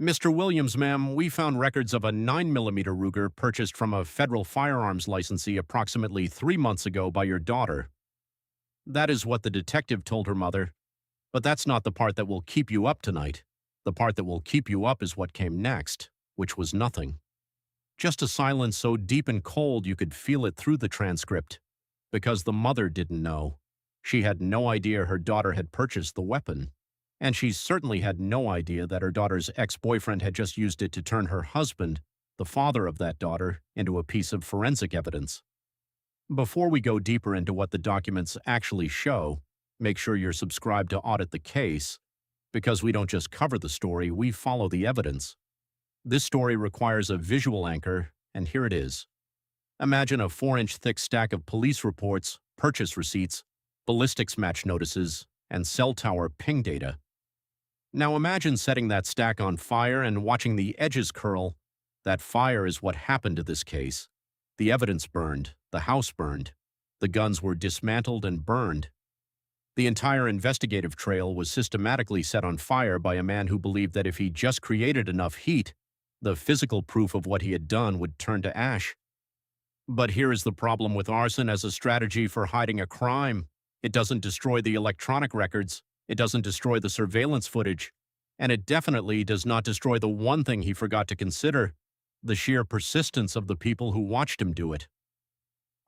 Mr. Williams, ma'am, we found records of a 9mm Ruger purchased from a federal firearms licensee approximately 3 months ago by your daughter. That is what the detective told her mother. But that's not the part that will keep you up tonight. The part that will keep you up is what came next, which was nothing. Just a silence so deep and cold you could feel it through the transcript. Because the mother didn't know. She had no idea her daughter had purchased the weapon. And she certainly had no idea that her daughter's ex-boyfriend had just used it to turn her husband, the father of that daughter, into a piece of forensic evidence. Before we go deeper into what the documents actually show, make sure you're subscribed to Audit the Case, because we don't just cover the story, we follow the evidence. This story requires a visual anchor, and here it is. Imagine a 4-inch thick stack of police reports, purchase receipts, ballistics match notices, and cell tower ping data. Now imagine setting that stack on fire and watching the edges curl. That fire is what happened to this case. The evidence burned, the house burned, the guns were dismantled and burned. The entire investigative trail was systematically set on fire by a man who believed that if he just created enough heat, the physical proof of what he had done would turn to ash. But here is the problem with arson as a strategy for hiding a crime. It doesn't destroy the electronic records, it doesn't destroy the surveillance footage, and it definitely does not destroy the one thing he forgot to consider: the sheer persistence of the people who watched him do it.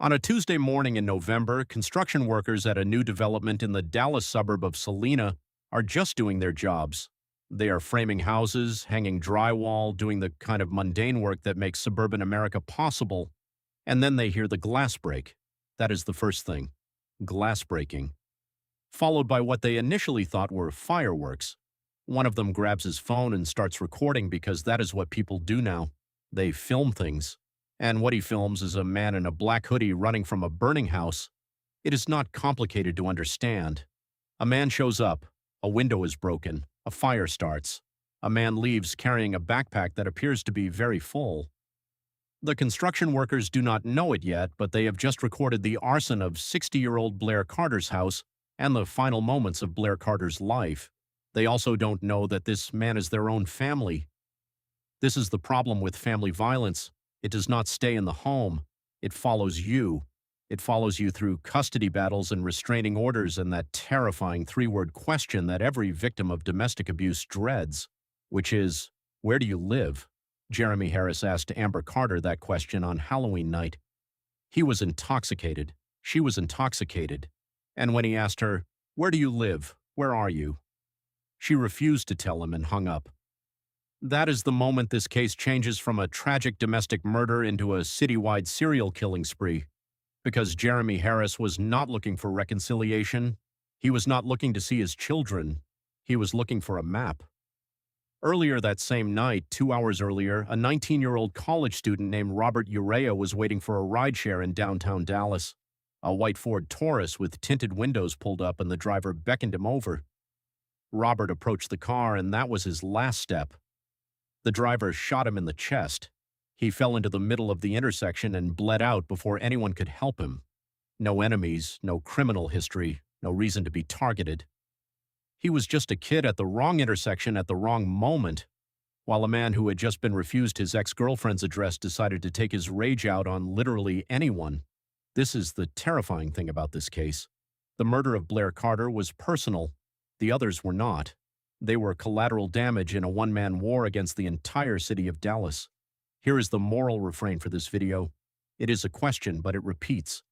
On a Tuesday morning in November, construction workers at a new development in the Dallas suburb of Salina are just doing their jobs. They are framing houses, hanging drywall, doing the kind of mundane work that makes suburban America possible, and then they hear the glass break. That is the first thing. Glass breaking. Followed by what they initially thought were fireworks. One of them grabs his phone and starts recording because that is what people do now. They film things. And what he films is a man in a black hoodie running from a burning house. It is not complicated to understand. A man shows up. A window is broken. A fire starts. A man leaves carrying a backpack that appears to be very full. The construction workers do not know it yet, but they have just recorded the arson of 60-year-old Blair Carter's house and the final moments of Blair Carter's life. They also don't know that this man is their own family. This is the problem with family violence. It does not stay in the home. It follows you. It follows you through custody battles and restraining orders and that terrifying 3-word question that every victim of domestic abuse dreads, which is, where do you live? Jeremy Harris asked Amber Carter that question on Halloween night. He was intoxicated. She was intoxicated. And when he asked her, where do you live? Where are you? She refused to tell him and hung up. That is the moment this case changes from a tragic domestic murder into a citywide serial killing spree. Because Jeremy Harris was not looking for reconciliation. He was not looking to see his children. He was looking for a map. Earlier that same night, 2 hours earlier, a 19-year-old college student named Robert Urea was waiting for a rideshare in downtown Dallas. A white Ford Taurus with tinted windows pulled up and the driver beckoned him over. Robert approached the car and that was his last step. The driver shot him in the chest. He fell into the middle of the intersection and bled out before anyone could help him. No enemies, no criminal history, no reason to be targeted. He was just a kid at the wrong intersection at the wrong moment, while a man who had just been refused his ex-girlfriend's address decided to take his rage out on literally anyone. This is the terrifying thing about this case. The murder of Blair Carter was personal. The others were not. They were collateral damage in a one-man war against the entire city of Dallas. Here is the moral refrain for this video. It is a question, but it repeats.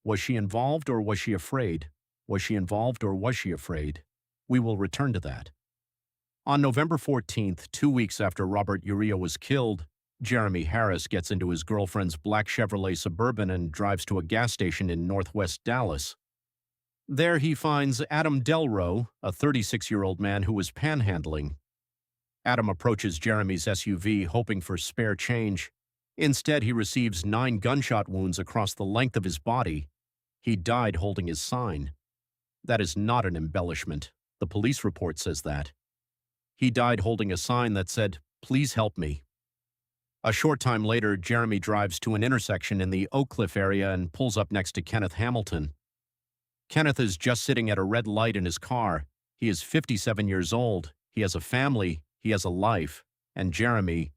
Was she involved or was she afraid? Was she involved or was she afraid? We will return to that. On November 14th, 2 weeks after Robert Urea was killed, Jeremy Harris gets into his girlfriend's black Chevrolet Suburban and drives to a gas station in northwest Dallas. There he finds Adam Delrow, a 36-year-old man who was panhandling. Adam approaches Jeremy's SUV hoping for spare change. Instead, he receives 9 gunshot wounds across the length of his body. He died holding his sign. That is not an embellishment. The police report says that. He died holding a sign that said, "Please help me." A short time later, Jeremy drives to an intersection in the Oak Cliff area and pulls up next to Kenneth Hamilton. Kenneth is just sitting at a red light in his car. He is 57 years old. He has a family. He has a life. and Jeremy,